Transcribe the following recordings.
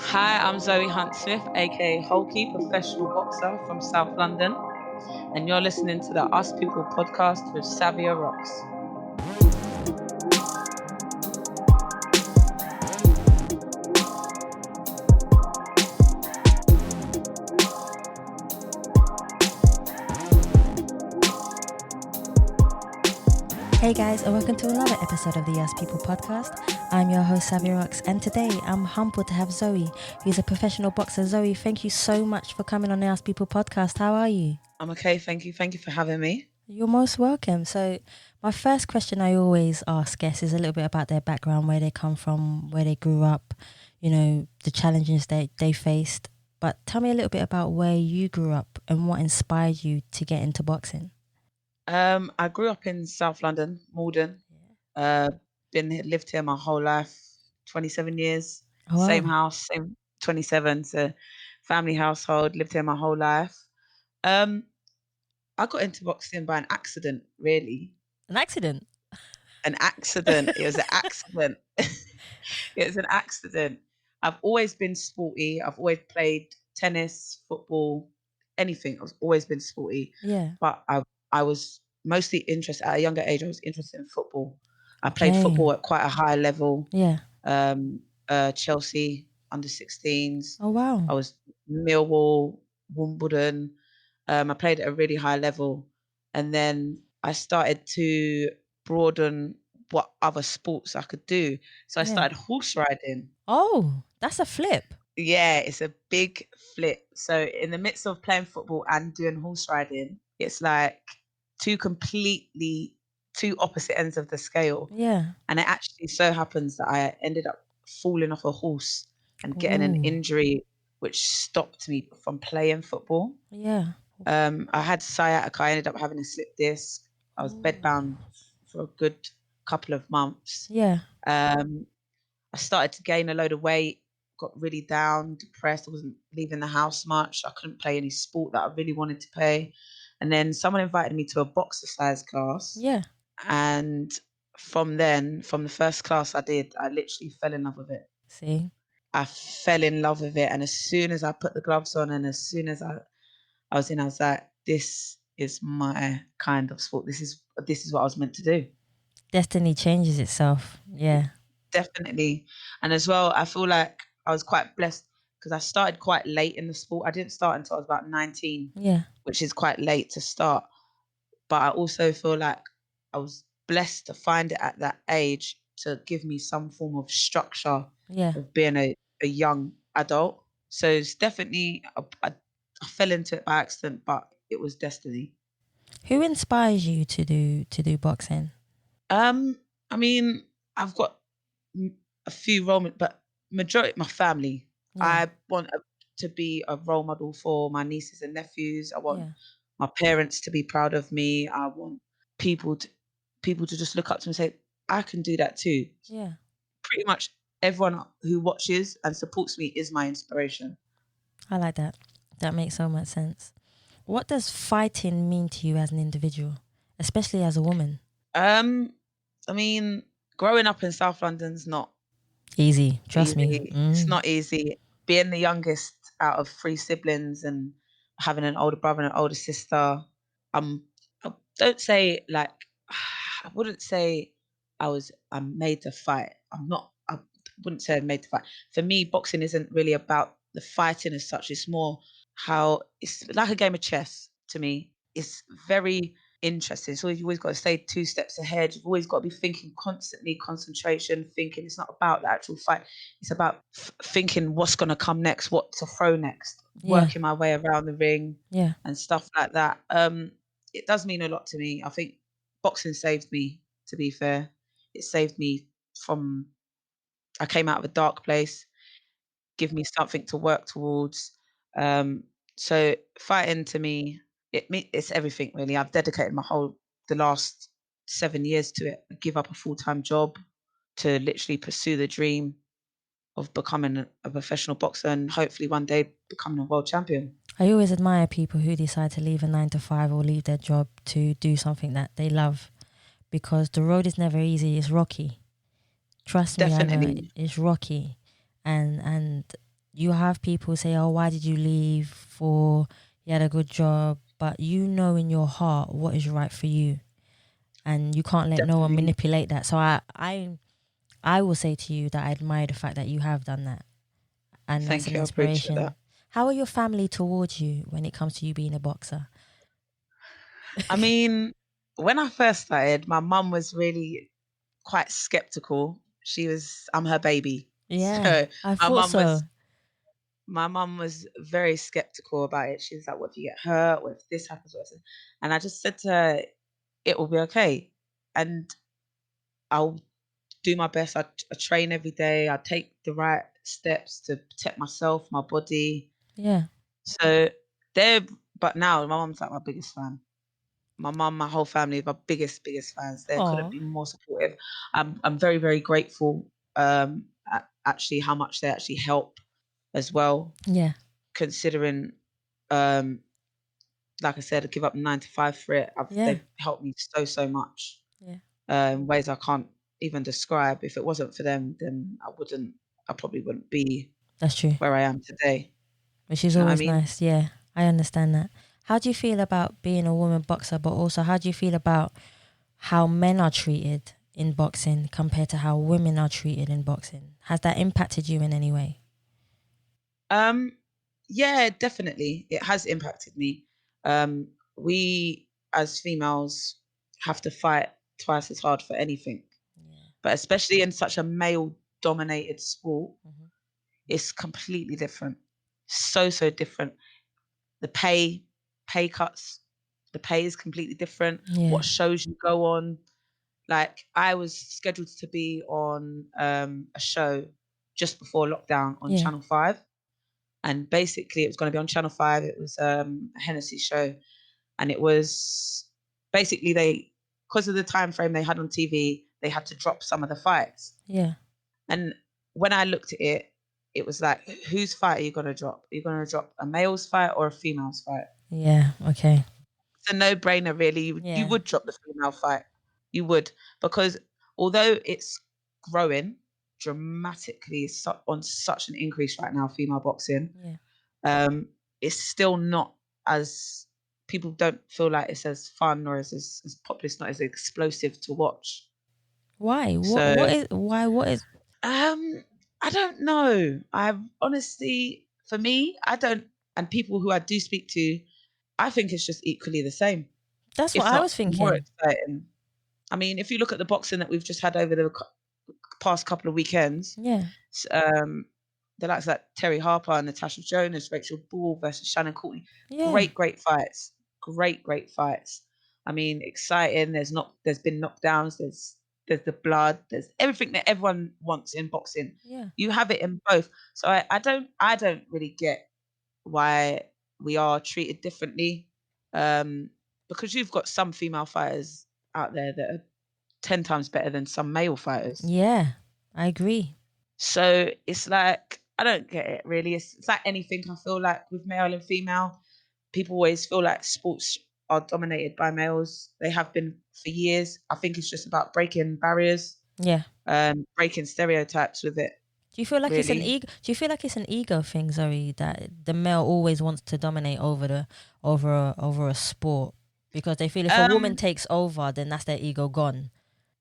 Hi, I'm Zoe Hunte-Smith, aka Hulky, professional boxer from South London, and you're listening to the Us People podcast with Savia Rocks. Hey guys, and welcome to another episode of the Us People podcast. I'm your host, Savia Rocks, and today I'm humbled to have Zoe, who's a professional boxer. Zoe, thank you so much for coming on the Us People podcast. How are you? I'm okay, thank you. Thank you for having me. You're most welcome. So my first question I always ask guests is a little bit about their background, where they come from, where they grew up, the challenges they faced. But tell me a little bit about where you grew up and what inspired you to get into boxing. I grew up in South London, Malden. Lived here my whole life, 27 years. Oh, wow. Same house, same 27. So family household, lived here my whole life. I got into boxing by an accident, really. An accident? An accident. It was an accident. It was an accident. I've always been sporty. I've always played tennis, football, anything. I've always been sporty. Yeah. But I was mostly interested at a younger age. I was interested in football. I played football at quite a high level. Yeah. Chelsea under 16s. Oh, wow. I was Millwall, Wimbledon. I played at a really high level, and then I started to broaden what other sports I could do. So I started horse riding. Oh, that's a flip. Yeah, it's a big flip. So in the midst of playing football and doing horse riding, it's like two opposite ends of the scale. Yeah. And it actually so happens that I ended up falling off a horse and getting an injury which stopped me from playing football. Yeah. I had sciatica. I ended up having a slip disc. I was bedbound for a good couple of months. Yeah. I started to gain a load of weight, got really down, depressed. I wasn't leaving the house much. I couldn't play any sport that I really wanted to play. And then someone invited me to a boxercise class. Yeah. And from then, from the first class I did, I literally fell in love with it. See? I fell in love with it. And as soon as I put the gloves on and as soon as I was like, this is my kind of sport. This is what I was meant to do. Destiny changes itself. Yeah. Definitely. And as well, I feel like I was quite blessed because I started quite late in the sport. I didn't start until I was about 19, which is quite late to start. But I also feel like I was blessed to find it at that age to give me some form of structure of being a young adult. So it's definitely, I fell into it by accident, but it was destiny. Who inspires you to do boxing? I mean, I've got a few role models, but majority my family. I want to be a role model for my nieces and nephews. I want my parents to be proud of me. I want people to just look up to me and say, I can do that too. Yeah. Pretty much everyone who watches and supports me is my inspiration. I like that. That makes so much sense. What does fighting mean to you as an individual, especially as a woman? I mean, growing up in South London's not easy. Trust me. It's not easy. Being the youngest out of 3 siblings and having an older brother and an older sister, I wouldn't say I'm made to fight. I wouldn't say I'm made to fight. For me, boxing isn't really about the fighting as such. It's more how it's like a game of chess to me. It's very interesting. So you've always got to stay 2 steps ahead. You've always got to be thinking constantly, concentration, thinking. It's not about the actual fight. It's about thinking what's going to come next, what to throw next, working my way around the ring and stuff like that. It does mean a lot to me. I think boxing saved me, to be fair. It saved me I came out of a dark place, give me something to work towards. So fighting to me, it's everything really. I've dedicated the last 7 years to it. I give up a full-time job to literally pursue the dream of becoming a professional boxer and hopefully one day becoming a world champion. I always admire people who decide to leave a 9-to-5 or leave their job to do something that they love, because the road is never easy. It's rocky. Trust me, I know it's rocky, and you have people say, "Oh, why did you leave?" For you had a good job, but you know in your heart what is right for you, and you can't let no one Definitely. manipulate that. So I will say to you that I admire the fact that you have done that, and that's Thank an you. I appreciate inspiration. that. How are your family towards you when it comes to you being a boxer? I mean, when I first started, my mum was really quite skeptical. I'm her baby. Yeah, So I my thought mum so. was my mum was very skeptical about it. She was like, "What if you get hurt? What if this happens?" What if this-" And I just said to her, "It will be okay, and I'll do my best. I train every day. I take the right steps to protect myself, my body." Yeah, So they're, but now my mum's like my biggest fan. My mum, my whole family are my biggest fans. They couldn't oh be more supportive. I'm very, very grateful, actually, how much they actually help as well, yeah, considering, um, like I said, I give up 9 to 5 for it. yeah, They've helped me so, so much, yeah. in ways I can't even describe. If it wasn't for them, then I probably wouldn't be That's true. where I am today. Which is Do you know what I always mean? nice. Yeah, I understand that. How do you feel about being a woman boxer, but also how do you feel about how men are treated in boxing compared to how women are treated in boxing? Has that impacted you in any way? Um, yeah, definitely. It has impacted me. We as females have to fight twice as hard for anything, Yeah. but especially in such a male dominated sport, Hmm. it's completely different. So, so different. The pay cuts, the pay is completely different. Yeah. What shows you go on. Like I was scheduled to be on a show just before lockdown on Yeah. Channel 5, and basically it was going to be on Channel 5. It was a Hennessy show, and it was basically they, because of the time frame they had on TV, they had to drop some of the fights. Yeah. And when I looked at it, it was like, whose fight are you going to drop? Are you going to drop a male's fight or a female's fight? Yeah. Okay. It's a no-brainer, really. You Yeah. would drop the female fight. You would, because although it's growing dramatically, on such an increase right now, female boxing, Yeah. um, it's still not as, people don't feel like it's as fun or as popular. It's not as explosive to watch. Why? What So is why what is I don't know. I honestly, for me, I don't, and people who I do speak to, I think it's just equally the same, That's what if I not was more thinking. exciting. I mean, if you look at the boxing that we've just had over the past couple of weekends, Yeah. um, the likes of like Terry Harper, Natasha Jonas, Rachel Ball versus Shannon Courtney, Yeah. great fights, great fights. I mean, exciting. There's been knockdowns. There's the blood. There's everything that everyone wants in boxing. Yeah. You have it in both. So I don't really get why we are treated differently. Um, because you've got some female fighters out there that are 10 times better than some male fighters. Yeah. I agree. So it's like, I don't get it really. It's like anything, I feel like with male and female, people always feel like sports are dominated by males. They have been for years. I think it's just about breaking barriers, Yeah. breaking stereotypes with it, Do you feel like it's an really. ego? Do you feel like it's an ego thing, Zoe, that the male always wants to dominate over a sport because they feel if a woman Um, takes over, then that's their ego gone.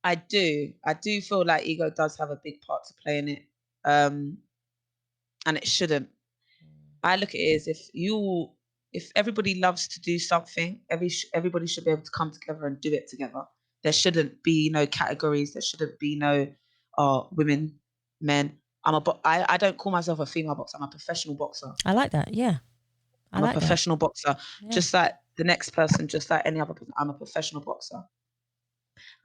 I do. I do feel like ego does have a big part to play in it. Um, and it shouldn't. I look at it as, if everybody loves to do something, everybody should be able to come together and do it together. There shouldn't be no categories. There shouldn't be no women, men. I don't call myself a female boxer. I'm a professional boxer. I like that. Yeah, I I'm a like that. professional boxer, Yeah, just like the next person, just like any other person. I'm a professional boxer.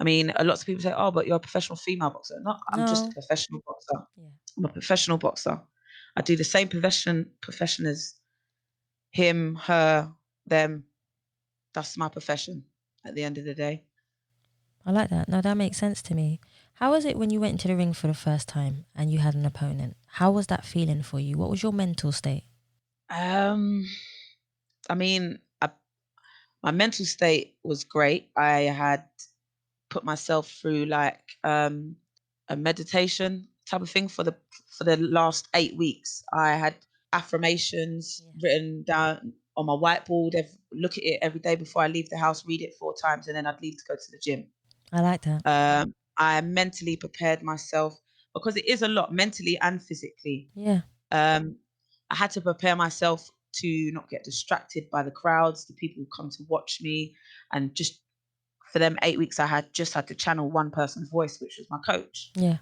I mean, a lot of people say, "Oh, but you're a professional female boxer." No, I'm just a no, professional boxer. yeah, I'm a professional boxer. I do the same profession as him, her, them. That's my profession at the end of the day. I like that. No, that makes sense to me. How was it when you went into the ring for the first time and you had an opponent? How was that feeling for you? What was your mental state? Um, I mean, my mental state was great. I had put myself through like a meditation. type of thing for the last 8 weeks. I had affirmations written down on my whiteboard. Look at it every day before I leave the house. Read it 4 times, and then I'd leave to go to the gym. I like that. I mentally prepared myself because it is a lot mentally and physically. Yeah. I had to prepare myself to not get distracted by the crowds, the people who come to watch me, and just for them 8 weeks, I had to channel one person's voice, which was my coach. Yeah.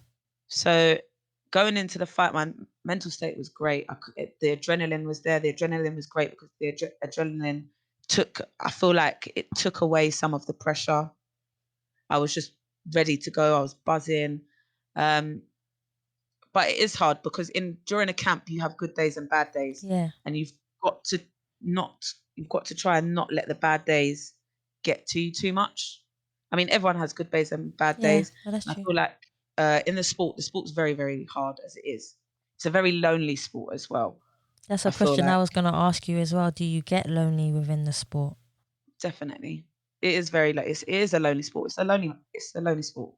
So going into the fight, my mental state was great. The adrenaline was there. The adrenaline was great because the adrenaline I feel like it took away some of the pressure. I was just ready to go. I was buzzing. But it is hard because during a camp, you have good days and bad days. Yeah. And you've got to try and not let the bad days get to you too much. I mean, everyone has good days and bad days. Well, that's true. I feel like in the sport's very, very hard as it is. It's a very lonely sport as well. That's a question I was going to ask you as well. Do you get lonely within the sport? Definitely. It is very it is a lonely sport. It's a lonely sport.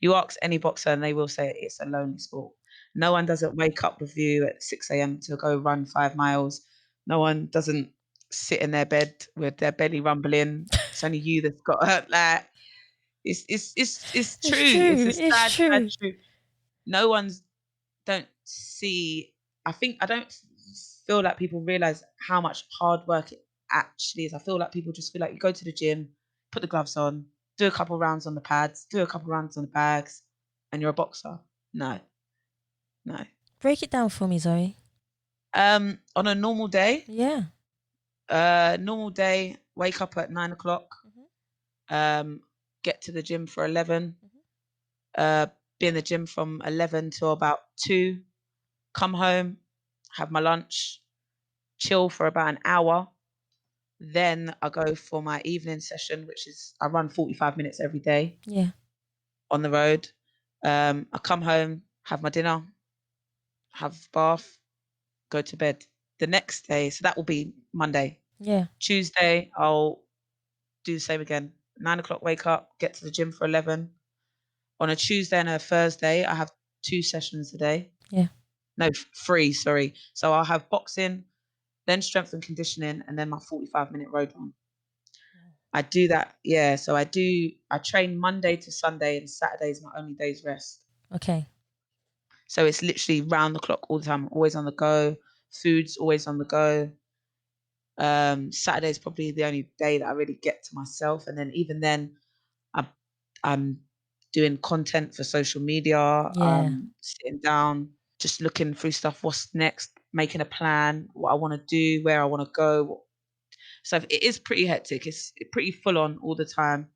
You ask any boxer and they will say it's a lonely sport. No one doesn't wake up with you at 6 a.m. to go run 5 miles. No one doesn't sit in their bed with their belly rumbling. It's only you that's got hurt. Like it's true. It's a sad truth. No one's don't see. I don't feel like people realize how much hard work it actually is. I feel like people just feel like you go to the gym, put the gloves on, do a couple rounds on the pads, do a couple rounds on the bags, and you're a boxer. No. Break it down for me, Zoe. On a normal day. Yeah. Normal day, wake up at 9 o'clock. Get to the gym for 11. Be in the gym from 11 till about 2. Come home, have my lunch, chill for about an hour. Then I go for my evening session, which is I run 45 minutes every day. Yeah. On the road. I come home, have my dinner, have a bath, go to bed. The next day, so that will be Monday. Yeah. Tuesday, I'll do the same again. 9 o'clock, wake up, get to the gym for 11. On a Tuesday and a Thursday, I have 2 sessions a day. Yeah. No, 3, sorry. So I'll have boxing, then strength and conditioning, and then my 45-minute road run. I do that, yeah. So I train Monday to Sunday, and Saturday is my only day's rest. Okay. So it's literally round the clock all the time, always on the go. Food's always on the go. Saturday is probably the only day that I really get to myself, and then even then, I'm doing content for social media. Yeah. Sitting down, just looking through stuff. What's next? Making a plan. What I want to do. Where I want to go. So it is pretty hectic. It's pretty full on all the time.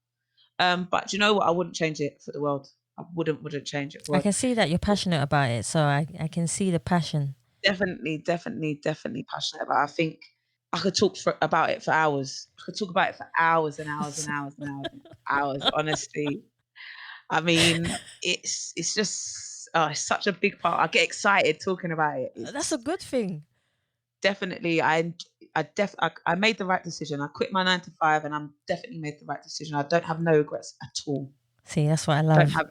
But do you know what? I wouldn't change it for the world. I wouldn't change it for the world. I can see that you're passionate about it, so I can see the passion. Definitely passionate about it. I think I could talk about it for hours. I could talk about it for hours and hours and hours and hours and hours, honestly. I mean, it's just it's such a big part. I get excited talking about it. That's a good thing. Definitely, I made the right decision. I quit my 9 to 5, and I'm definitely made the right decision. I don't have no regrets at all. See, that's what I love. I don't have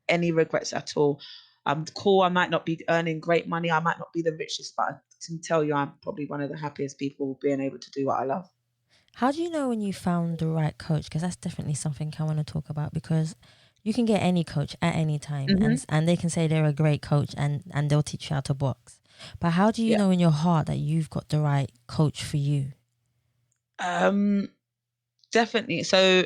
any regrets at all. I'm cool. I might not be earning great money. I might not be the richest, but I can tell you I'm probably one of the happiest people being able to do what I love. How do you know when you found the right coach? Because that's definitely something I want to talk about, because you can get any coach at any time, and they can say they're a great coach and they'll teach you how to box. But how do you know in your heart that you've got the right coach for you? Definitely. So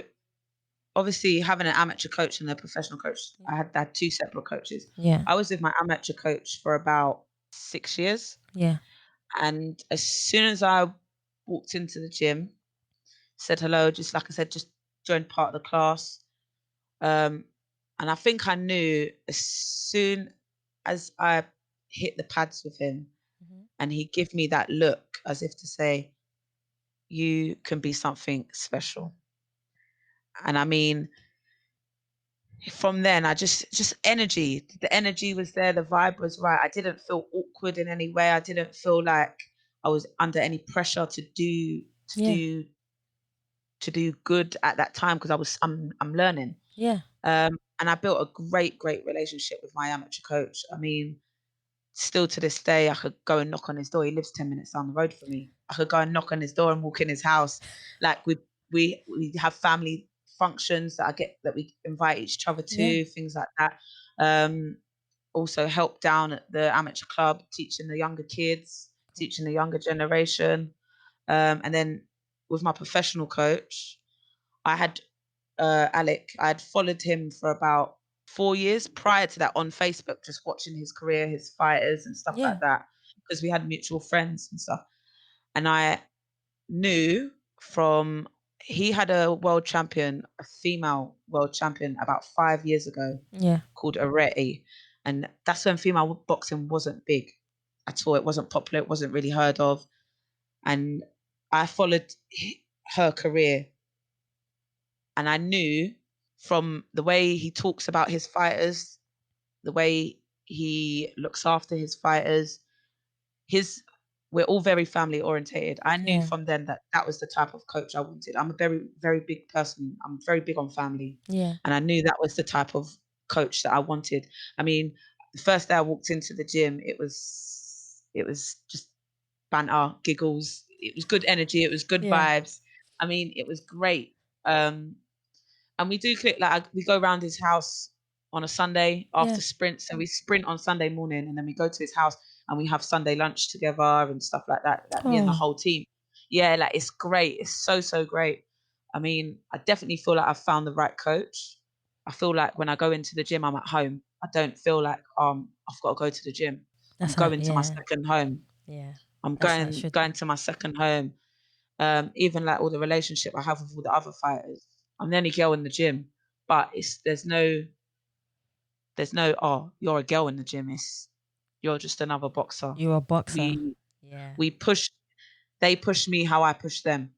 obviously having an amateur coach and a professional coach, I had 2 separate coaches. Yeah. I was with my amateur coach for about 6 years. Yeah. And as soon as I walked into the gym, said hello, just like I said, just joined part of the class. And I think I knew as soon as I hit the pads with him and he gave me that look as if to say, you can be something special. And I mean, from then I just energy. The energy was there. The vibe was right. I didn't feel awkward in any way. I didn't feel like I was under any pressure to do good at that time, because I'm learning. Yeah. And I built a great relationship with my amateur coach. I mean, still to this day, I could go and knock on his door. He lives 10 minutes down the road from me. I could go and knock on his door and walk in his house. Like we have family functions that we invite each other Yeah. to, things like that. Also help down at the amateur club, teaching the younger kids, teaching the younger generation. And then with my professional coach, I had Alec. I had followed him for about 4 years prior to that on Facebook, just watching his career, his fighters and stuff Yeah. like that, because we had mutual friends and stuff. And I knew from he had a world champion, a female world champion, about 5 years ago Yeah. called Areti. And that's when female boxing wasn't big at all. It wasn't popular. It wasn't really heard of. And I followed her career, and I knew from the way he talks about his fighters, the way he looks after his fighters, his we're all very family orientated. I knew Yeah. from then that that was the type of coach I wanted. I'm a very big person. I'm very big on family, Yeah. and I knew that was the type of coach that I wanted. I mean, the first day I walked into the gym, it was just banter, giggles. It was good energy. It was good Yeah. vibes. I mean, it was great. And we do click, like we go around his house on a Sunday Yeah. after sprints. So we sprint on Sunday morning, and then we go to his house and we have Sunday lunch together and stuff like that. Like me and the Oh, whole team. Yeah, like it's great. It's so great. I mean, I definitely feel like I've found the right coach. I feel like when I go into the gym, I'm at home. I don't feel like I've got to go to the gym. I'm that's how. going to my Yeah. second home. Yeah. I'm That's how it going should going be. to my second home. Even like all the relationship I have with all the other fighters. I'm the only girl in the gym, but it's there's no oh, you're a girl in the gym. It's you're just another boxer. You're a boxer. We Yeah. we push they push me how I push them.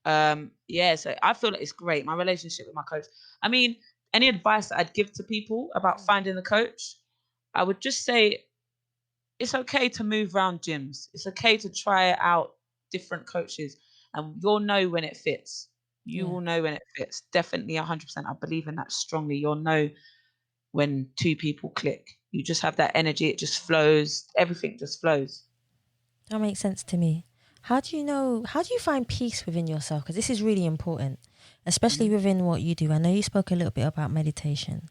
Yeah, so I feel like it's great. My relationship with my coach. I mean, any advice that I'd give to people about Mm. finding a coach, I would just say it's okay to move around gyms. It's okay to try out different coaches, and you'll know when it fits. You Yeah. will know when it fits. Definitely 100%. I believe in that strongly. You'll know when two people click. You just have that energy. It just flows. Everything just flows. That makes sense to me. How do you know? How do you find peace within yourself? Because this is really important, especially Mhm, within what you do. I know you spoke a little bit about meditation,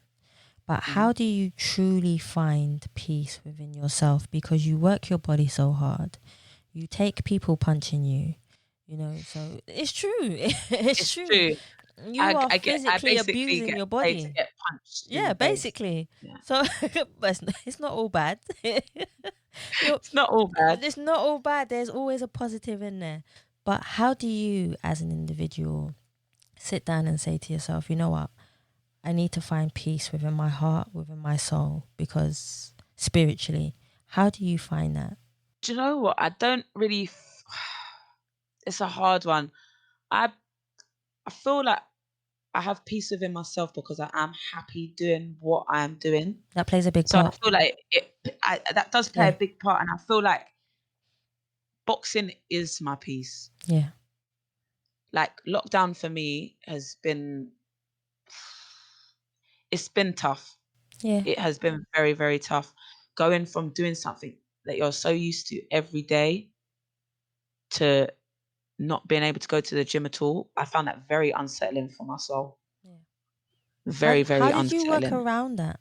but how mhm. do you truly find peace within yourself? Because you work your body so hard, you take people punching you, so it's true. It's It's true. true. You are I physically basically abusing get your paid to body. get punched in Yeah, the face. basically. Yeah. So but it's not all bad. You're, It's not all bad. it's not all bad. There's always a positive in there. But how do you, as an individual, sit down and say to yourself, you know what? I need to find peace within my heart, within my soul, because spiritually, how do you find that? Do you know what? I don't really. It's a hard one. I I feel like I have peace within myself because I am happy doing what I am doing. That plays a big So I part. feel like that does play a Yeah, big part, and I feel like boxing is my peace. yeah, Like lockdown for me has been, it's been tough. yeah. It has been very tough. Going from doing something that you're so used to every day to not being able to go to the gym at all, I found that very unsettling for my soul. Yeah. How Very did you work unsettling. around that?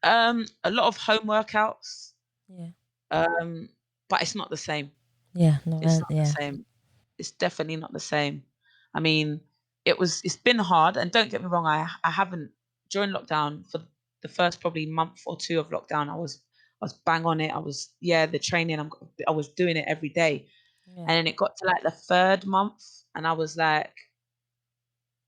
A lot of home workouts, Yeah, um, but it's not the same. yeah, no, It's not the yeah, same. It's definitely not the same. I mean, it's been hard, and don't get me wrong, I haven't during lockdown for the first probably month or two of lockdown, I was bang on it. I was the training. I was doing it every day, yeah. and then it got to like the third month, and I was like,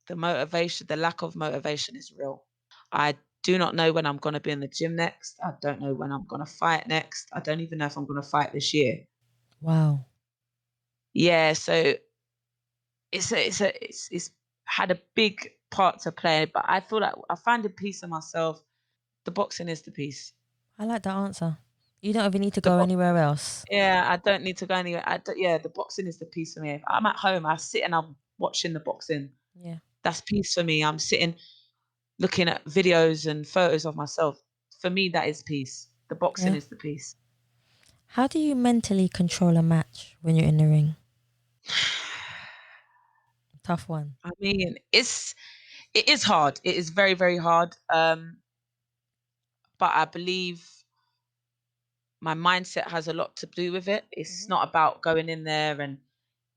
the lack of motivation is real. I do not know when I'm gonna be in the gym next. I don't know when I'm gonna fight next. I don't even know if I'm gonna fight this year. Wow. Yeah, so it's had a big part to play, but I feel like I find a piece of myself. The boxing is the piece. I like that answer. You don't even need to The go bo- anywhere else. yeah, I don't need to go anywhere. Yeah, the boxing is the piece for me. If I'm at home, I sit and I'm watching the boxing. Yeah. That's peace for me. I'm sitting. looking at videos and photos of myself. For me, that is peace. The boxing Yeah. is the peace. How do you mentally control a match when you're in the ring? Tough one. I mean, it is hard. It is very, very hard. But I believe my mindset has a lot to do with it. It's Hmm. not about going in there and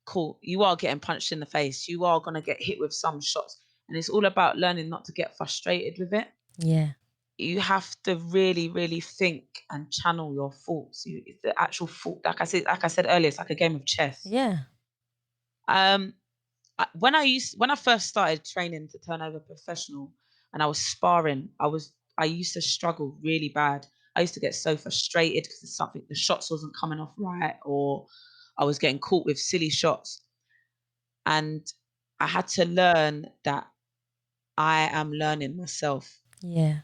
cool. You are getting punched in the face. You are gonna get hit with some shots, and it's all about learning not to get frustrated with it. Yeah. You have to really, really think and channel your thoughts. It's the actual thought. Like I said earlier, it's like a game of chess. Yeah. Um, when I first started training to turn over professional, and I was sparring, I used to struggle really bad. I used to get so frustrated because it's something the shots wasn't coming off right, or I was getting caught with silly shots, and I had to learn that I am learning myself. Yeah.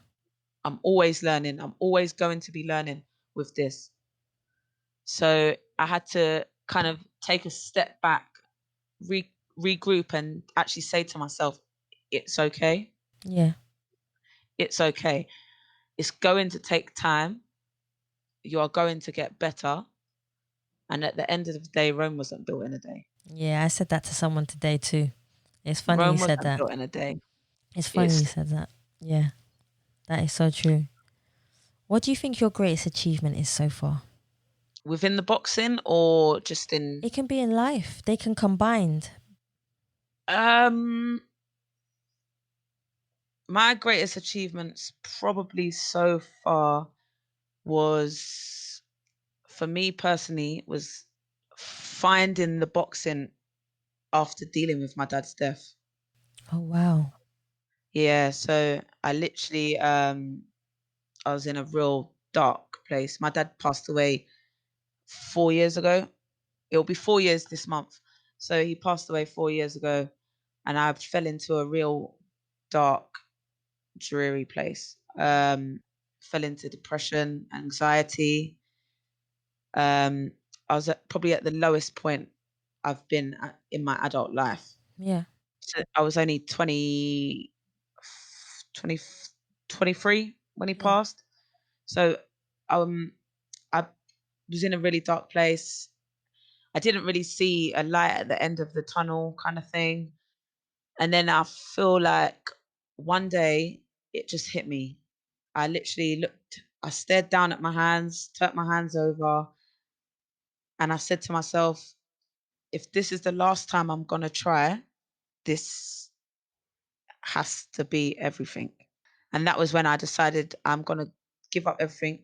I'm always learning. I'm always going to be learning with this. So I had to kind of take a step back, regroup, and actually say to myself, it's okay. Yeah. It's okay. It's going to take time. You are going to get better. And at the end of the day, Rome wasn't built in a day. Yeah. I said that to someone today too. It's funny you Rome said wasn't that. built in a day. It's funny It's you said that. Yeah. That is so true. What do you think your greatest achievement is so far? within the boxing or just in. It can be in life. They can combined. Um, my greatest achievements probably so far was, for me personally, was finding the boxing after dealing with my dad's death. Oh wow. Yeah, so I literally I was in a real dark place. My dad passed away 4 years ago. It'll be 4 years this month. So he passed away 4 years ago, and I fell into a real dark, dreary place. Fell into depression, anxiety. Um, I was probably at the lowest point I've been at in my adult life. Yeah. So I was only 20, 23 when he Yeah. passed. So um, I was in a really dark place. I didn't really see a light at the end of the tunnel, kind of thing. And then I feel like one day it just hit me. I literally looked, I stared down at my hands, turned my hands over, and I said to myself, if this is the last time I'm going to try, this has to be everything. And that was when I decided I'm going to give up everything.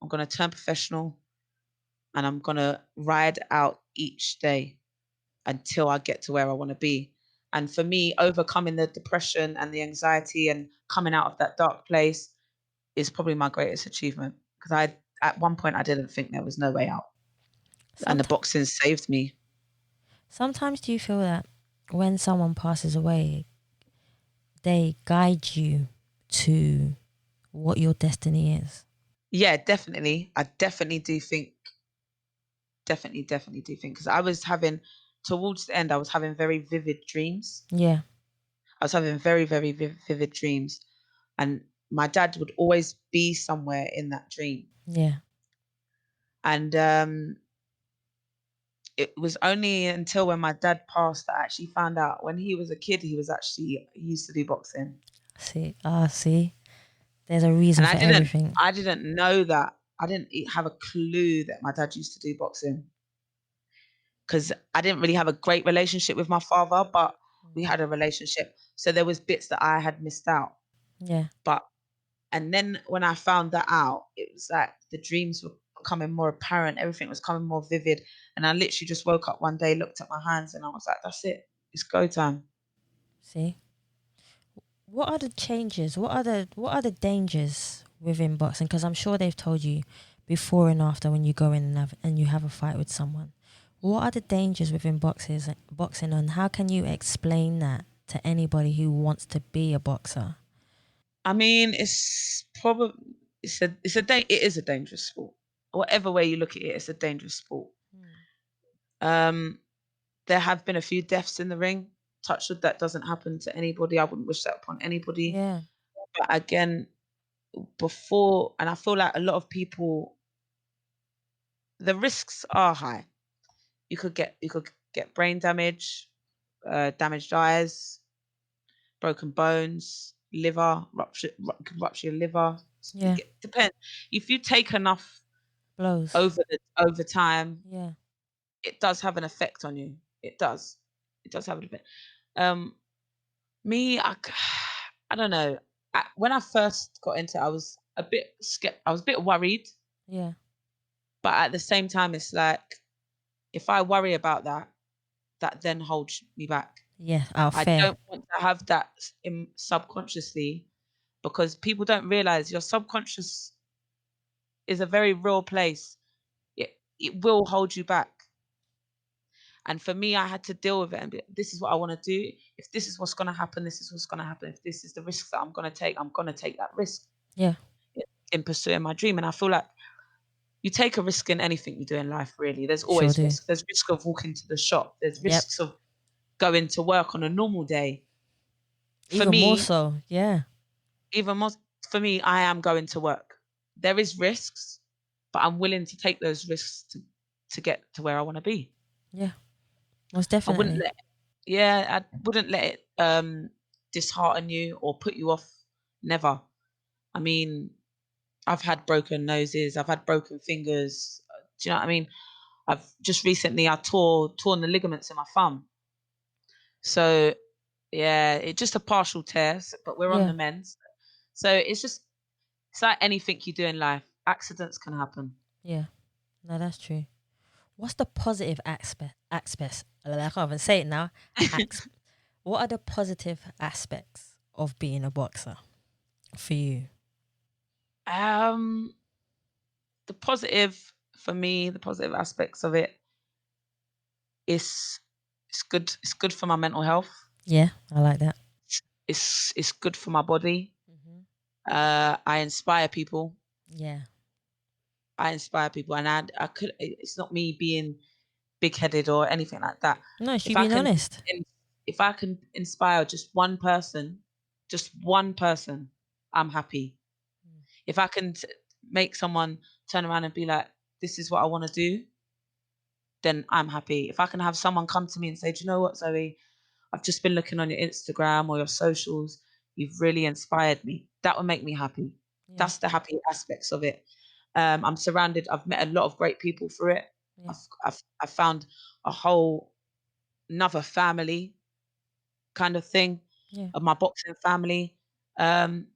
I'm going to turn professional, and I'm going to ride out each day until I get to where I want to be. And for me, overcoming the depression and the anxiety and coming out of that dark place is probably my greatest achievement, because at one point I didn't think there was no way out, and the Sometimes, boxing saved me. sometimes do you feel that when someone passes away, they guide you to what your destiny is? Yeah, definitely. I definitely do think, definitely do think, because I was having, towards the end, I was having very vivid dreams. Yeah. I was having very, very vivid dreams, and my dad would always be somewhere in that dream. Yeah. And it was only until when my dad passed that I actually found out when he was a kid, he used to do boxing. See. See. There's a reason And for everything. I didn't know that. I didn't have a clue that my dad used to do boxing, because I didn't really have a great relationship with my father, but we had a relationship. So there was bits that I had missed out. Yeah. But and then when I found that out, it was like the dreams were becoming more apparent, everything was becoming more vivid. And I literally just woke up one day, looked at my hands, and I was like, that's it. It's go time. See. What are the changes? What are the dangers within boxing? Because I'm sure they've told you before and after when you go in and you have a fight with someone. What are the dangers within boxing, and how can you explain that to anybody who wants to be a boxer? I mean, it's probably it is a dangerous sport. Whatever way you look at it, it's a dangerous sport. Hmm. Um, there have been a few deaths in the ring. Touch wood, that doesn't happen to anybody. I wouldn't wish that upon anybody. Yeah. But again, before, and I feel like a lot of people, the risks are high. You could get brain damage, damaged eyes, broken bones, liver rupture, could rupture your liver. Yeah. Depends. If you take enough Blows. over time, Yeah. it does have an effect on you. It does. It does have an effect. Um, Me, I don't know. When I first got into it, I was a bit scared. I was a bit worried, Yeah. but at the same time, it's like if I worry about that, that then holds me back. Yeah. Our I fair. don't want to have that in subconsciously, because people don't realize your subconscious is a very real place. It will hold you back. And for me, I had to deal with it and be, this is what I want to do. If this is what's going to happen, this is what's going to happen. If this is the risk that I'm going to take, I'm going to take that risk Yeah. in pursuing my dream. And I feel like you take a risk in anything you do in life, really. There's Sure always do. risk. There's risk of walking to the shop. There's Yep. risks of going to work on a normal day. For Even more me, so. Yeah. even more, for me, I am going to work. There is risks, but I'm willing to take those risks to get to where I want to be. Yeah. Most I wouldn't definitely. let Yeah, I wouldn't let it dishearten you or put you off. Never. I mean, I've had broken noses, I've had broken fingers. Do you know what I mean? I've just recently I torn the ligaments in my thumb. So yeah, it's just a partial tear, but we're on Yeah. the mends. So it's like anything you do in life. Accidents can happen. Yeah. No, that's true. What's the positive aspects? I can't even say it now. Ax- what are the positive aspects of being a boxer for you? Um, the positive for me, the positive aspects of it is it's good. It's good for my mental health. Yeah, I like that. It's good for my body. I inspire people. Yeah. I inspire people, and I could. It's not me being big headed or anything like that. No, If she I being can, honest. if I can inspire just one person, I'm happy. If I can make someone turn around and be like, "This is what I want to do," then I'm happy. If I can have someone come to me and say, "Do you know what, Zoe? I've just been looking on your Instagram or your socials. You've really inspired me." That would make me happy. Yeah. That's the happy aspects of it. I'm surrounded. I've met a lot of great people through it. Yeah. I've found a whole another family kind of thing Yeah. of my boxing family. Um,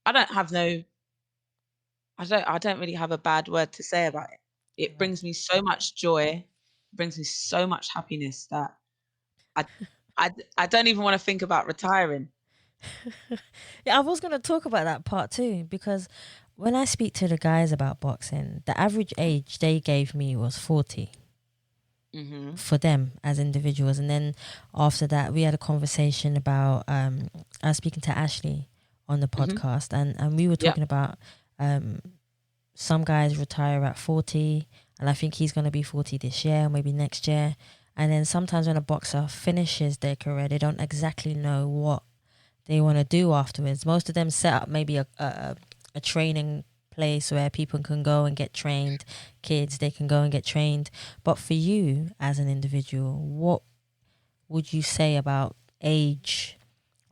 I don't have no. I don't really have a bad word to say about it. It Right. brings me so much joy. It brings me so much happiness that I I don't even want to think about retiring. Yeah, I was going to talk about that part too because when I speak to the guys about boxing, the average age they gave me was 40 Mhm. for them as individuals. And then after that, we had a conversation about, I was speaking to Ashley on the Mhm. podcast, and we were Yep. talking about um, some guys retire at 40, and I think he's going to be 40 this year, maybe next year. And then sometimes when a boxer finishes their career, they don't exactly know what they want to do afterwards. Most of them set up maybe a training place where people can go and get trained. Kids, they can go and get trained. But for you as an individual, what would you say about age?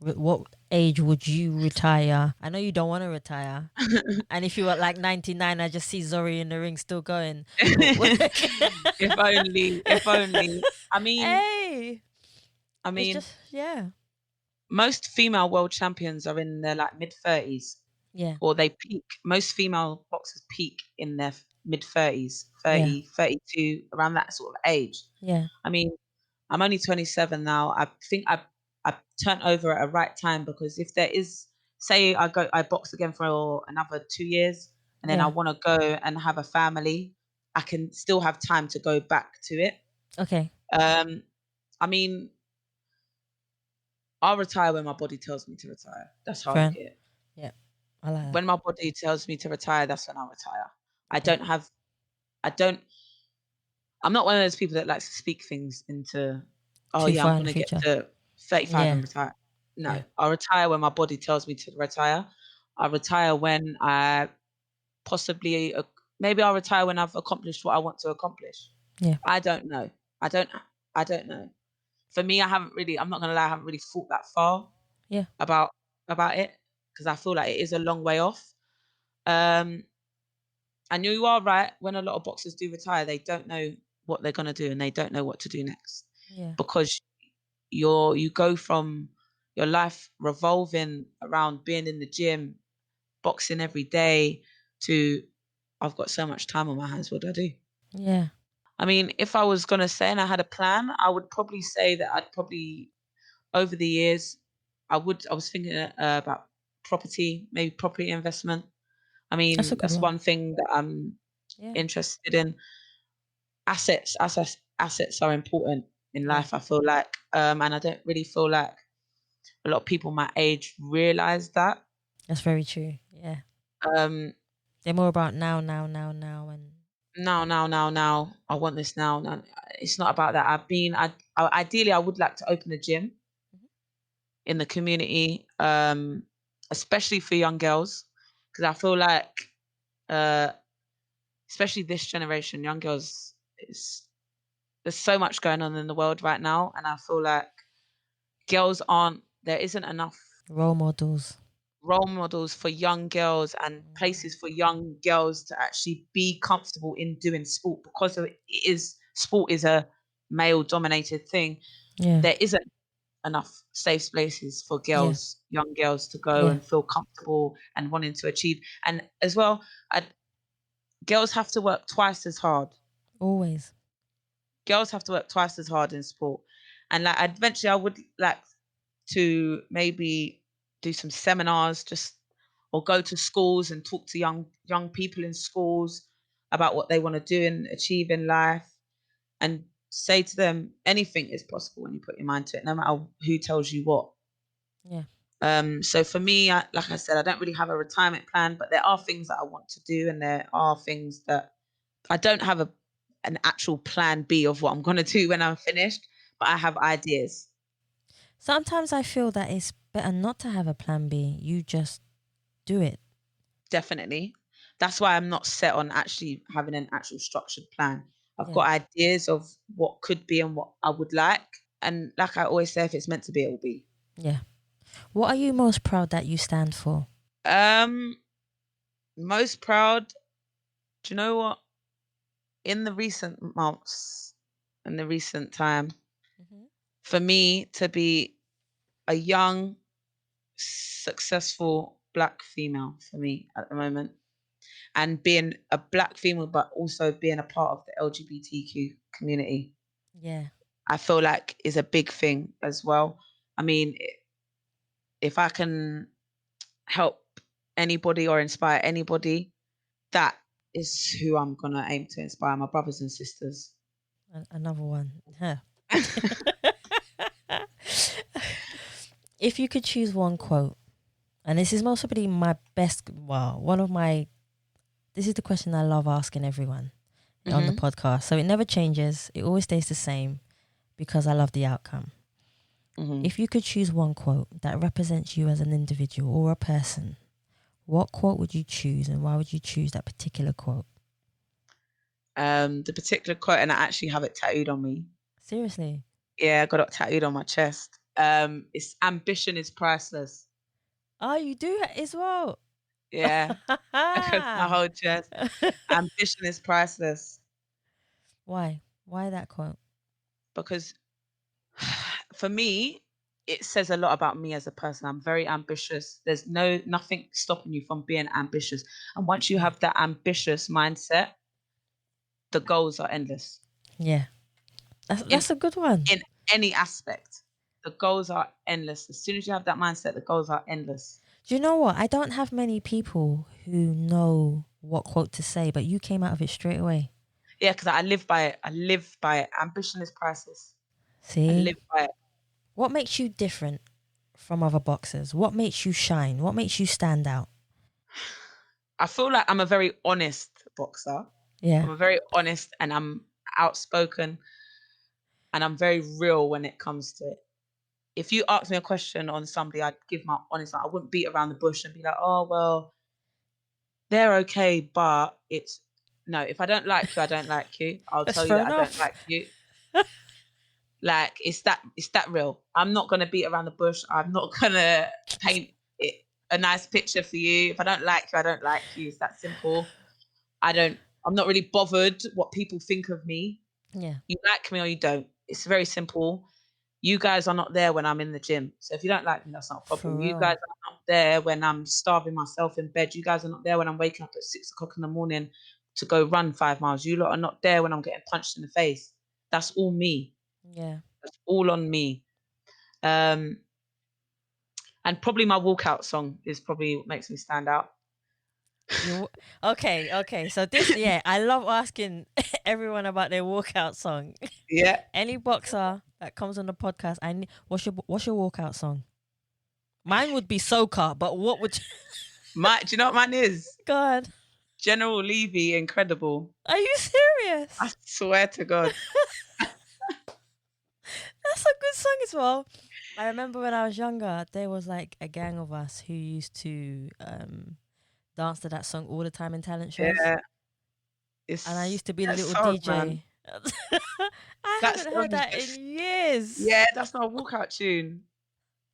What age would you retire? I know you don't want to retire. And if you were like 99, I just see Zori in the ring still going. If only, if only. I mean, Hey, I it's mean, just, yeah. most female world champions are in their like mid-30s, Yeah. or they peak. Most female boxers peak in their mid-30s, Yeah. 30, 32, around that sort of age. Yeah. I mean, I'm only 27 now. I think I turned over at a right time, because if there is, say I box again for another 2 years, and then I Yeah. want to go and have a family, I can still have time to go back to it. Okay. Um, I mean, I'll retire when my body tells me to retire. That's how I look Fran. at it. Yeah. I like that. When my body tells me to retire, that's when I retire. I Okay. don't have, I don't, I'm not one of those people that likes to speak things into, oh Too yeah, I'm far in going the to get future. to 35 Yeah. and retire. No, Yeah. I'll retire when my body tells me to retire. I'll retire when I possibly, maybe I'll retire when I've accomplished what I want to accomplish. Yeah. I don't know. I don't. I don't know. For me, I'm not gonna lie, I haven't really thought that far Yeah. about it because I feel like it is a long way off. Um, and you are right. When a lot of boxers do retire, they don't know what they're gonna do and they don't know what to do next Yeah. because you go from your life revolving around being in the gym, boxing every day, to I've got so much time on my hands. What do I do? Yeah. I mean, if I was gonna say and I had a plan, I would probably say that I'd probably over the years, I was thinking about property, maybe property investment. I That's a mean, good that's one. one thing that I'm Yeah. interested in. Assets are important in Yeah. life. I feel like, and I don't really feel like a lot of people my age realize that. That's very true. Yeah. Um, They're more about now, and now. I want this now. Now. It's not about that. Ideally, I would like to open a gym Mhm. in the community, especially for young girls, because I feel like, uh, especially this generation, young girls, there's so much going on in the world right now, and I feel like there isn't enough role models. role models for young girls and Mm. places for young girls to actually be comfortable in doing sport because sport is a male dominated thing. Yeah. There isn't enough safe spaces for Yeah. young girls to go Yeah. and feel comfortable and wanting to achieve. And as well, girls have to work twice as hard. Always. Girls have to work twice as hard in sport. And like eventually I would like to maybe do some seminars just or go to schools and talk to young people in schools about what they want to do and achieve in life and say to them anything is possible when you put your mind to it, no matter who tells you what. Yeah. So for me, like I said, I don't really have a retirement plan, but there are things that I want to do, and there are things that I don't have an actual plan B of what I'm going to do when I'm finished, but I have ideas. Sometimes I feel that it's better not to have a plan B. You just do it. Definitely. That's why I'm not set on actually having an actual structured plan. I've Yeah. got ideas of what could be and what I would like. And like I always say, if it's meant to be, it will be. Yeah. What are you most proud that you stand for? Um, Most proud, do you know what? In the recent months, in the recent time, Hmm. for me to be a young, successful black female for me at the moment, and being a black female, but also being a part of the LGBTQ community, Yeah. I feel like is a big thing as well. I mean, if I can help anybody or inspire anybody, that is who I'm gonna aim to inspire, my brothers and sisters. Another one. Huh. If you could choose one quote, and this is most probably my best, well, one of my, this is the question I love asking everyone on the Hmm. podcast. So it never changes. It always stays the same because I love the outcome. Hmm. If you could choose one quote that represents you as an individual or a person, what quote would you choose and why would you choose that particular quote? The particular quote, and I actually have it tattooed on me. Seriously. Yeah, I got it tattooed on my chest. It's ambition is priceless. Oh, you do as well. Yeah, across my whole chest. Ambition is priceless Why? Why that quote? because for me, it says a lot about me as a person. I'm very ambitious. There's nothing stopping you from being ambitious. And once you Yeah. have that ambitious mindset, the goals are endless Yeah. That's in that's a good one. in any aspect. The goals are endless. As soon as you have that mindset, the goals are endless. Do you know what? I don't have many people who know what quote to say, but you came out of it straight away. Yeah, because I live by it. I live by it. Ambition is priceless. I See? live by it. What makes you different from other boxers? What makes you shine? What makes you stand out? I feel like I'm a very honest boxer. Yeah. I'm a very honest and I'm outspoken and I'm very real when it comes to it. if you ask me a question on somebody, I'd give my honest. I wouldn't beat around the bush and be like, oh well, they're okay, but it's no. If I don't like you, I don't like you. I'll That's tell you fair that I don't enough. like you. Like it's that real. I'm not gonna beat around the bush. I'm not gonna paint it a nice picture for you. If I don't like you, I don't like you. It's that simple. I'm not really bothered what people think of me. Yeah. You like me or you don't. It's very simple. You guys are not there when I'm in the gym. So if you don't like me, that's not a For problem. You real. guys are not there when I'm starving myself in bed. You guys are not there when I'm waking up at 6 o'clock in the morning to go run 5 miles. You lot are not there when I'm getting punched in the face. That's all me. Yeah. That's all on me. And probably my walkout song is probably what makes me stand out. You okay? So this, yeah, I love asking everyone about their walkout song. Yeah. Any boxer that comes on the podcast, what's your walkout song? Mine would be Soca, but what would you... Do you know what mine is? God, General Levy, Incredible. are you serious? I swear to God. That's a good song as well. I remember when I was younger, there was like a gang of us who used to dance to that song all the time in talent shows. Yeah. And I used to be the That little song, man. DJ. I That haven't song heard is that in just, years. yeah, that's not a walkout tune.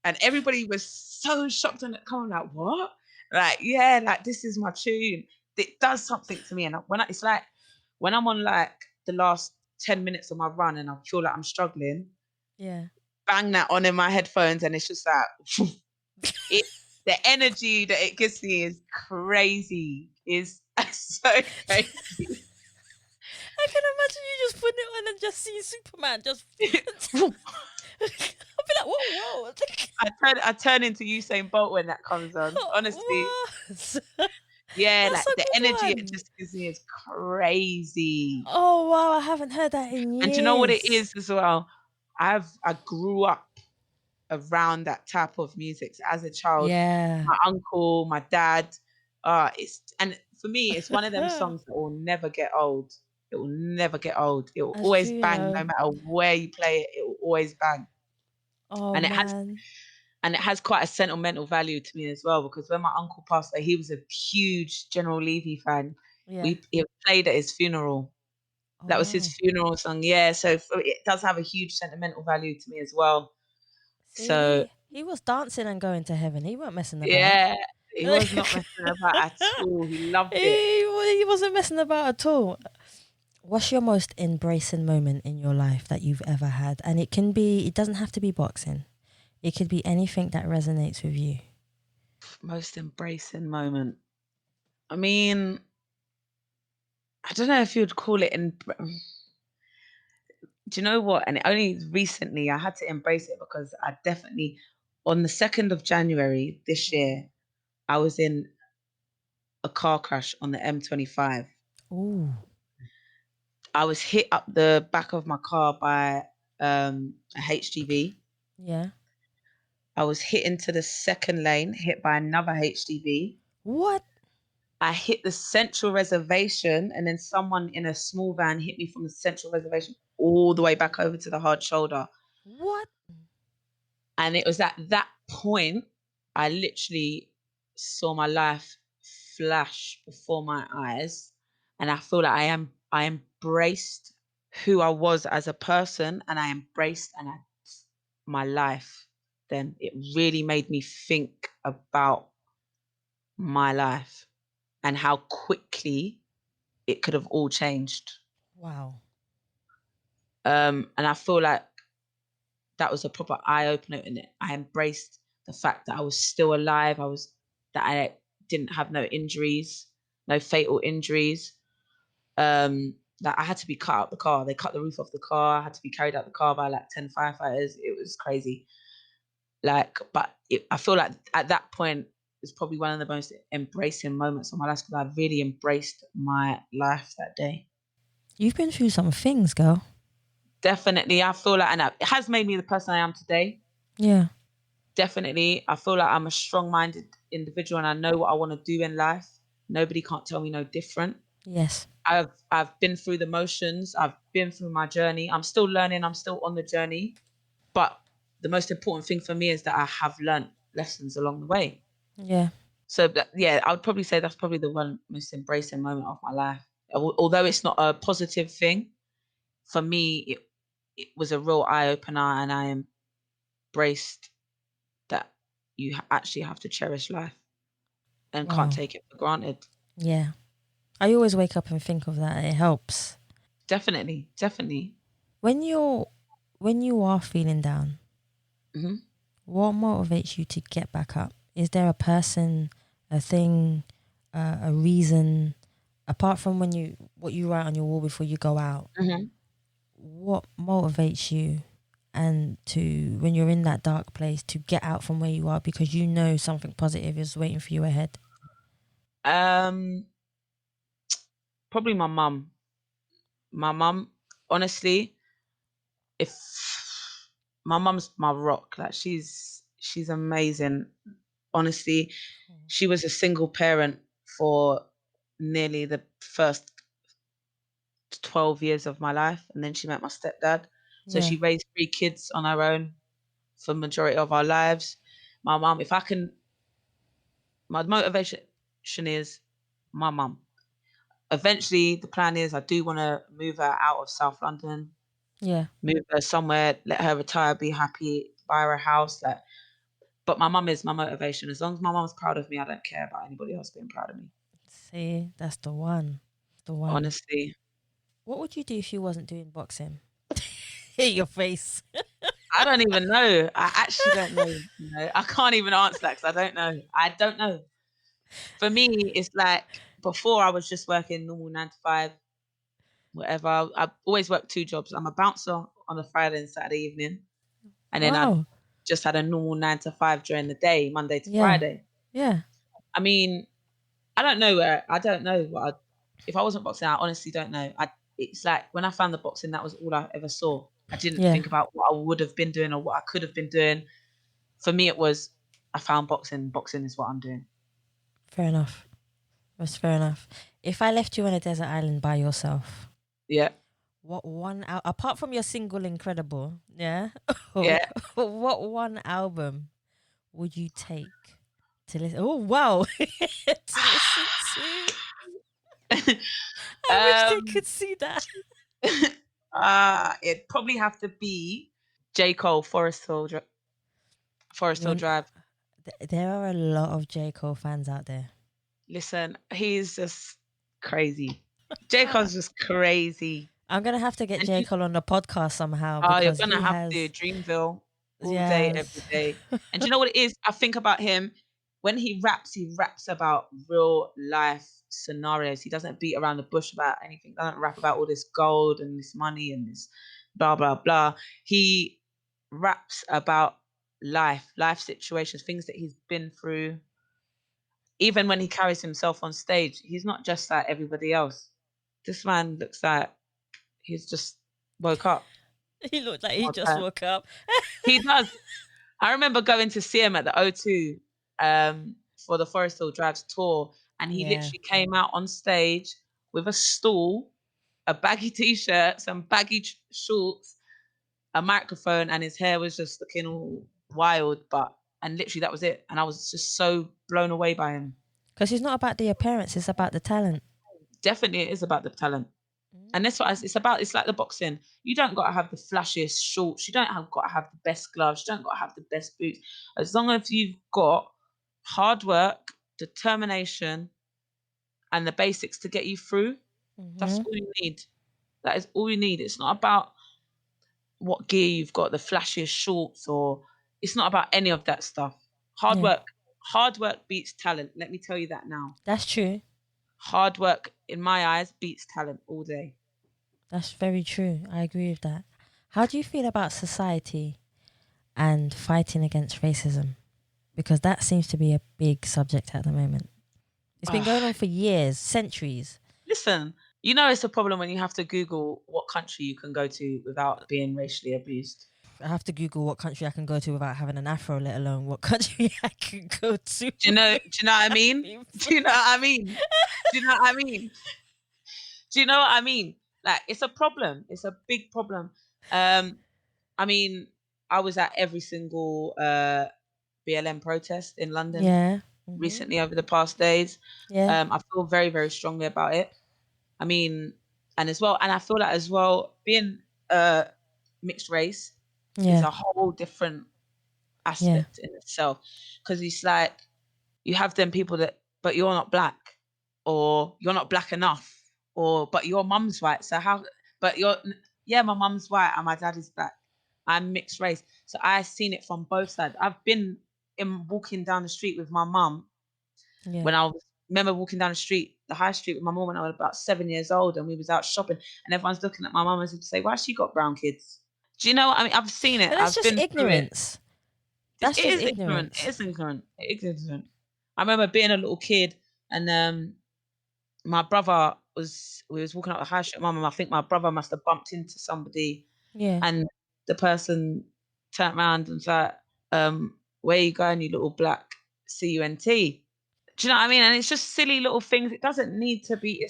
And everybody was so shocked on it. Come on, like, what? Like, yeah, like this is my tune. It does something to me. And it's like when I'm on like the last 10 minutes of my run and I feel like I'm struggling, Yeah. bang that on in my headphones, and it's just like the energy that it gives me is crazy. Is so crazy. I can imagine you just putting it on and just seeing Superman just. I'll be like, whoa. I turn into Usain Bolt when that comes on. Honestly, What? yeah, That's like a the good energy it one. just gives me is crazy. Oh wow, I haven't heard that in And do you know what it years. is as well? I grew up around that type of music. So as a child, Yeah. my uncle, my dad, and for me, it's one of them songs that will never get old. It will never get old. It will That's true, always you bang, no know. matter where you play it. It will always bang, Oh and it has man. and it has quite a sentimental value to me as well. Because when my uncle passed away, he was a huge General Levy fan. Yeah. He played at his funeral. Oh That was his wow. funeral song. Yeah, so it does have a huge sentimental value to me as well. See, So he was dancing and going to heaven. He weren't messing about. yeah, he was not messing about at all. He loved it. He wasn't messing about at all. What's your most embracing moment in your life that you've ever had? And it doesn't have to be boxing. It could be anything that resonates with you. Most embracing moment. I mean, I don't know if you'd call it. Do you know what? And only recently I had to embrace it because I definitely, on the 2nd of January this year, I was in a car crash on the M25. Ooh. I was hit up the back of my car by a HGV. Yeah. I was hit into the second lane, hit by another HGV. What? I hit the central reservation, and then someone in a small van hit me from the central reservation all the way back over to the hard shoulder. What? And it was at that point I literally saw my life flash before my eyes, and I feel like I embraced who I was as a person, and I embraced my life. Then it really made me think about my life and how quickly it could have all changed. Wow. And I feel like that was a proper eye opener in it. I embraced the fact that I was still alive. That I didn't have no injuries, no fatal injuries. That I had to be cut out the car. They cut the roof off the car. I had to be carried out the car by like 10 firefighters. It was crazy. I feel like at that point it's probably one of the most embracing moments of my life because I really embraced my life that day. You've been through some things, girl. Definitely, I feel like, and it has made me the person I am today. Yeah. Definitely, I feel like I'm a strong-minded individual, and I know what I want to do in life. Nobody can't tell me no different. Yes. I've been through the motions. I've been through my journey. I'm still learning. I'm still on the journey, but the most important thing for me is that I have learnt lessons along the way. Yeah. So yeah, I would probably say that's probably the one most embracing moment of my life. Although it's not a positive thing, for me, it was a real eye opener, and I embraced that you actually have to cherish life and can't Wow. take it for granted. Yeah. I always wake up and think of that. It helps. Definitely, definitely. When you are feeling down, Hmm. what motivates you to get back up? Is there a person, a thing, a reason apart from what you write on your wall before you go out? Hmm. What motivates you and to when you're in that dark place to get out from where you are because you know something positive is waiting for you ahead? Um, Probably my mum. My mum, honestly, if my mum's my rock, like she's amazing. Honestly, she was a single parent for nearly the first 12 years of my life, and then she met my stepdad. So Yeah. she raised three kids on her own for the majority of our lives. My mum, if I can, my motivation is my mum. Eventually, the plan is I do want to move her out of South London, Yeah. move her somewhere, let her retire, be happy, buy her a house. But my mum is my motivation. As long as my mum's proud of me, I don't care about anybody else being proud of me. See, that's the one. The one. Honestly, What would you do if you wasn't doing boxing? Hit your face. I don't even know. I actually don't know. I can't even answer that because I don't know. I don't know. For me, it's like before I was just working normal 9 to 5, whatever. I always worked two jobs. I'm a bouncer on a Friday and Saturday evening, and then I Wow. just had a normal 9 to 5 during the day, Monday to Yeah. Friday. Yeah. I mean, I don't know where I don't know what if I wasn't boxing. I honestly don't know. It's like when I found the boxing, that was all I ever saw. I didn't Yeah. think about what I would have been doing or what I could have been doing. For me, it was I found boxing. Boxing is what I'm doing. Fair enough. That's fair enough. If I left you on a desert island by yourself, Yeah, what apart from your single incredible, yeah, yeah. what one album would you take to listen? Oh wow, to listen to. I wish they um, could see that. it'd probably have to be J Cole, Forest Hill You're, Drive. there are a lot of J Cole fans out there. Listen, he's just crazy. J Cole's just crazy. I'm gonna have to get And J Cole on the podcast somehow oh, you're because gonna he have to has Dreamville all day, every yes, day. And do you know what it is? I think about him when he raps about real life scenarios. He doesn't beat around the bush about anything. Doesn't rap about all this gold and this money and this blah blah blah. He raps about life situations, things that he's been through. Even when he carries himself on stage, he's not just like everybody else. This man looks like he's just woke up. he looked like he just Okay. woke up. He does. I remember going to see him at the O2 for the Forest Hill Drives tour, and he Yeah, literally came out on stage with a stool, a baggy t-shirt, some baggy shorts, a microphone, and his hair was just looking all wild. And literally that was it. And I was just so blown away by him. because it's not about the appearance; it's about the talent. Definitely, it is about the talent. And that's what it's about. It's like the boxing. You don't got to have the flashiest shorts. You don't have got to have the best gloves. You don't got to have the best boots. As long as you've got hard work, determination, and the basics to get you through, that's Mm-hmm. all you need. That is all you need. It's not about what gear you've got, the flashiest shorts, or it's not about any of that stuff. Hard Yeah, work. Hard work beats talent. Let me tell you that now. that's true. Hard work, in my eyes, beats talent all day. That's very true. I agree with that. How do you feel about society and fighting against racism? Because that seems to be a big subject at the moment. It's been going on for years, centuries. Listen, it's a problem when you have to Google what country you can go to without being racially abused. I have to Google what country I can go to without having an afro, let alone what country I can go to. Do you know what I mean? Do you know what I mean? Do you know what I mean? Do you know what I mean? Like it's a problem. It's a big problem. I mean, I was at every single BLM protest in London Yeah. recently over the past days. Yeah. I feel very, very strongly about it. I mean, and as well, and I feel like as well, being mixed race is Yeah. a whole different Yeah. aspect in itself, because it's like you have them people that, but you're not black, or you're not black enough, or but your mum's white. So how? But you're, yeah, my mum's white and my dad is black. I'm mixed race, so I've seen it from both sides. I've been in walking down the street with my mum Yeah. when I was remember walking down the street, the high street with my mum when I was about 7 years old, and we was out shopping, and everyone's looking at my mum as if to say, "Why she got brown kids?" Do you know what I mean? I've seen it. But that's I've just been through it. ignorance. It That's just is ignorant. It ignorance. is ignorant. It is ignorant. I remember being a little kid, and my brother was we was walking up the high street, mum, and I think my brother must have bumped into somebody, Yeah. and the person turned around and was like, "Where you going, you little black cunt?" Do you know what I mean? And it's just silly little things. It doesn't need to be.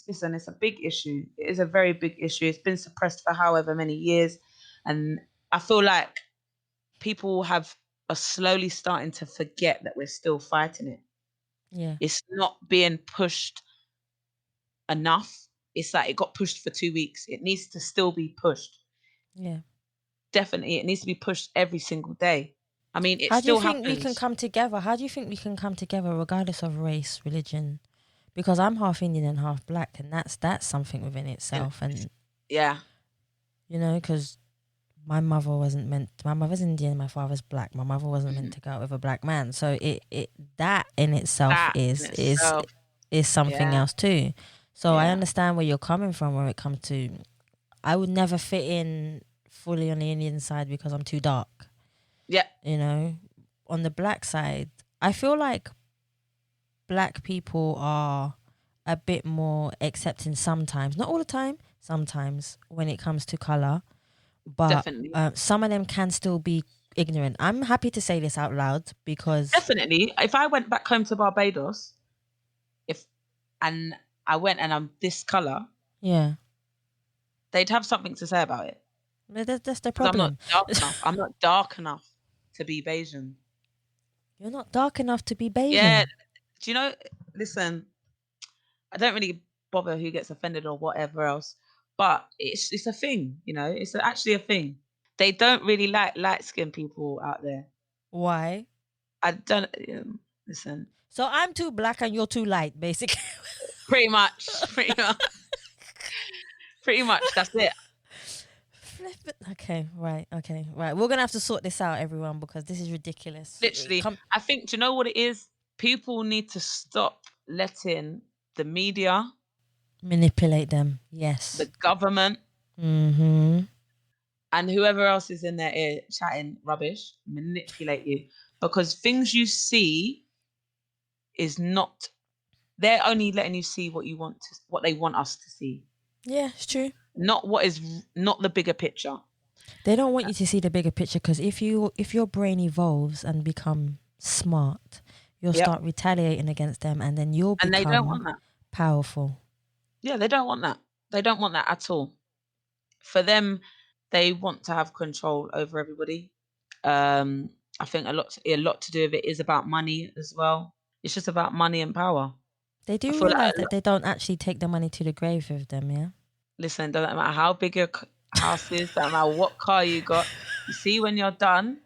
Listen, it's a big issue. It is a very big issue. It's been suppressed for however many years, and I feel like people are slowly starting to forget that we're still fighting it. Yeah. It's not being pushed enough. It's like it got pushed for 2 weeks. It needs to still be pushed. Yeah. Definitely, it needs to be pushed every single day. I mean, it How do you still think we can happens. come together? How do you think we can come together regardless of race, religion? Because I'm half Indian and half black, and that's something within itself. And Yeah, because my mother's Indian, my father's black. My mother wasn't meant to go out with a black man. So it that in itself that in is itself. is something Yeah, else too. So I yeah. understand where you're coming from when it comes to I would never fit in fully on the Indian side because I'm too dark. Yeah, On the black side, I feel like black people are a bit more accepting sometimes, not all the time, sometimes when it comes to color, but definitely. some of them can still be ignorant. I'm happy to say this out loud because Definitely. If I went back home to Barbados, if and I went and I'm this color, yeah, they'd have something to say about it. that's the Because I'm not problem. dark enough. I'm not dark enough to be Bayesian. You're not dark enough to be Yeah. Bayesian. Do you know? Listen, I don't really bother who gets offended or whatever else, but it's a thing. It's actually a thing. They don't really like light skinned people out there. Why? I don't. Listen, So I'm too black and you're too light, basically. pretty much, pretty much. That's it. Flip it. Okay, right. Okay, right. We're gonna have to sort this out, everyone, because this is ridiculous. Literally, I think. Do you know what it is? People need to stop letting the media, Manipulate them. Yes. the government, Mm-hmm. and whoever else is in their ear chatting rubbish manipulate you, because things you see is not. They're only letting you see what they want us to see, Yeah, it's true. not the bigger picture. They don't want you to see the bigger picture because if your brain evolves and become smart, you'll Yep. start retaliating against them, and then you'll And they don't become want that. powerful. Yeah, they don't want that. They don't want that at all. For them, they want to have control over everybody. I think a lot to do with it is about money as well. It's just about money and power. They I do feel realize like, that they don't actually take the money to the grave with them. Yeah. listen, doesn't matter how big your house is, doesn't matter what car you got. You see, when you're done,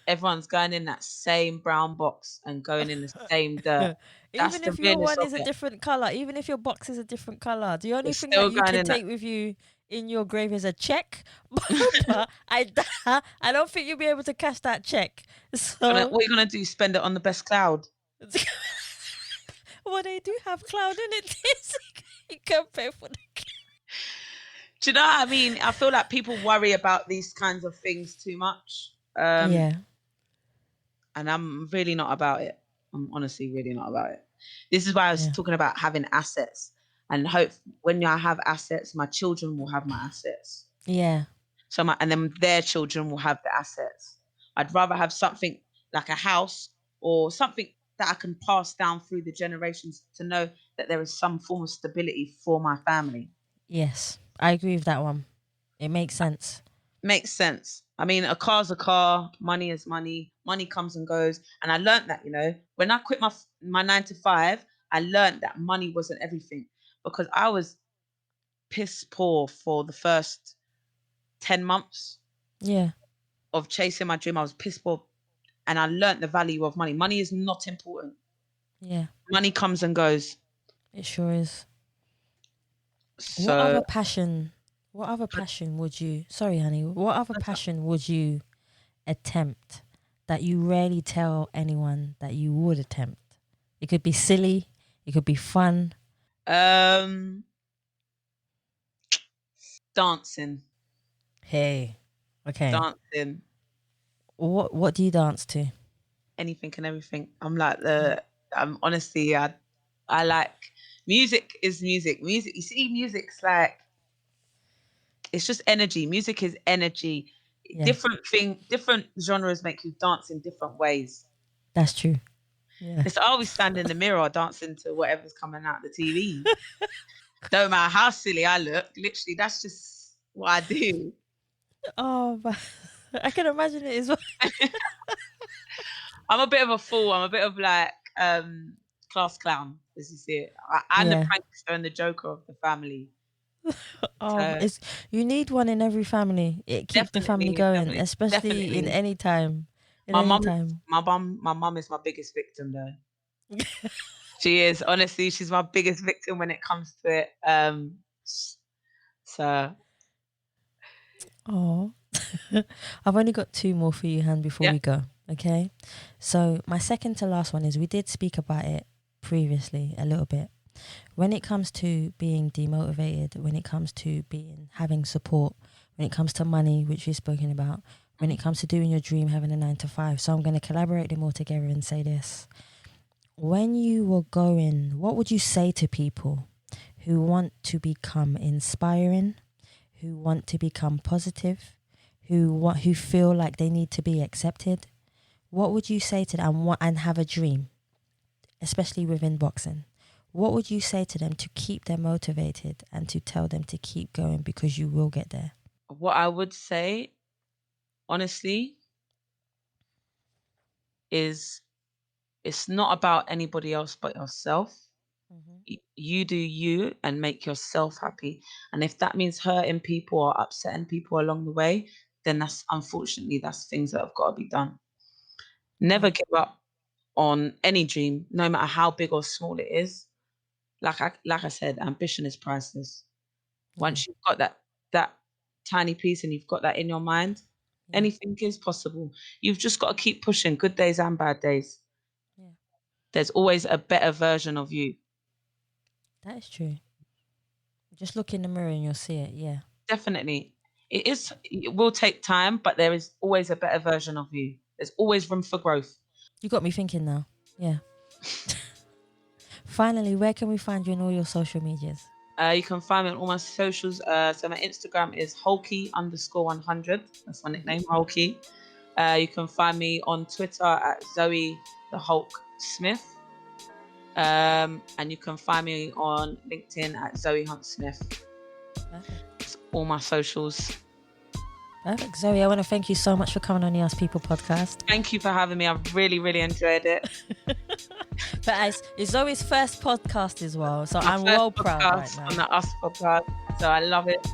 everyone's going in that same brown box and going in the same dirt. That's Even the if your realness one of is a it. different color, even if your box is a different color, the We're only thing that still you going can in that. take with you in your grave is a check. But I don't think you'll be able to cash that check. So What are you gonna do? Spend it on the best cloud? well, they do have cloud in it. You can pay for the cloud. Do you know what I mean? I feel like people worry about these kinds of things too much. Yeah. And I'm really not about it. I'm honestly really not about it. This is why I was Yeah. talking about having assets, and hope when I have assets, my children will have my assets. Yeah. And then their children will have the assets. I'd rather have something like a house or something that I can pass down through the generations to know that there is some form of stability for my family. Yes. I agree with that one. It makes sense. Makes sense. I mean, a car's a car, money is money, money comes and goes. And I learned that, when I quit my 9 to 5, I learned that money wasn't everything, because I was piss poor for the first 10 months Yeah. of chasing my dream. I was piss poor, and I learned the value of money. Money is not important. Yeah. Money comes and goes. It sure is. What So other passion? What other passion would you? Sorry, honey. What other passion would you attempt that you rarely tell anyone that you would attempt? It could be silly. It could be fun. um dancing. Hey. Okay. Dancing. What do you dance to? Anything and everything. I'm honestly, I like music. Is music. Music, you see, music's like, it's just energy. Music is energy. Yeah, Different genres make you dance in different ways. that's true. Yeah. It's, I always stand in the mirror dancing to whatever's coming out the TV. Don't matter how silly I look, literally, that's just what I do. Oh, but I can imagine it as well. I'm a bit of a fool. I'm a bit of like class clown, as you see it. I'm the Yeah. prankster and the joker of the family. Oh, So it's you need one in every family. It keeps the family going, especially in definitely. any time. In My any mum, time. my mum is my biggest victim, though. She is, honestly, she's my biggest victim when it comes to it. So Oh. I've only got two more for you, Han, before yeah, we go. Okay. So my second to last one is, we did speak about it previously a little bit. When it comes to being demotivated, when it comes to having support, when it comes to money, which we've spoken about, when it comes to doing your dream, having a 9 to 5. So I'm going to collaborate them all together and say this. When you were going, what would you say to people who want to become inspiring, who want to become positive, who feel like they need to be accepted? What would you say to them, and have a dream, especially within boxing? What would you say to them to keep them motivated and to tell them to keep going, because you will get there? what I would say, honestly, is it's not about anybody else but yourself. You do you and make yourself happy. And if that means hurting people or upsetting people along the way, then that's things that have got to be done. Never Yeah. give up on any dream, no matter how big or small it is. Like I said, ambition is priceless. Yeah. Once you've got that tiny piece and you've got that in your mind, Yeah. anything is possible. You've just got to keep pushing, good days and bad days. Yeah. There's always a better version of you. That is true. Just look in the mirror and you'll see it. Yeah. Definitely. It will take time, but there is always a better version of you. There's always room for growth. You got me thinking now. Yeah. Finally, where can we find you in all your social medias? You can find me on all my socials. So my Instagram is Hulky_100. That's my nickname, Hulky. You can find me on Twitter at Zoe the Hulk Smith. And you can find me on LinkedIn at Zoe Hunte-Smith. That's all my socials. Perfect. Zoe, I want to thank you so much for coming on the Us People podcast. Thank you for having me. I've really, really enjoyed it. But it's Zoe's first podcast as well, so I'm well proud right now. On the Us podcast, so I love it.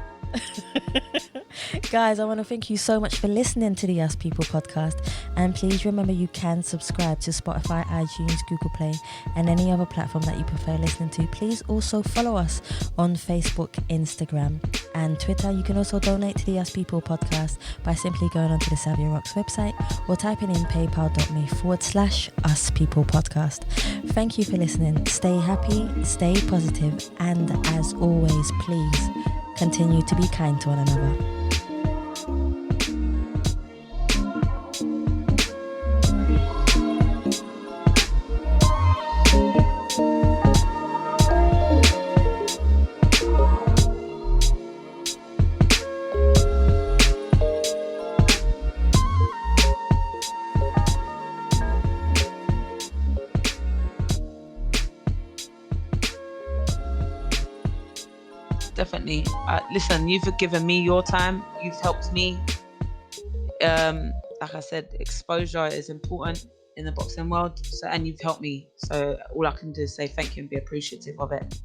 Guys, I want to thank you so much for listening to the Us People podcast, and please remember you can subscribe to Spotify, iTunes, Google Play, and any other platform that you prefer listening to. Please also follow us on Facebook, Instagram, and Twitter. You can also donate to the Us People podcast by simply going onto the Savia Rocks website or typing in paypal.me/Us People podcast. Thank you for listening. Stay happy, stay positive, and as always, please continue to be kind to one another. Definitely. Listen, you've given me your time. You've helped me like I said, exposure is important in the boxing world. So, and you've helped me. So all I can do is say thank you and be appreciative of it.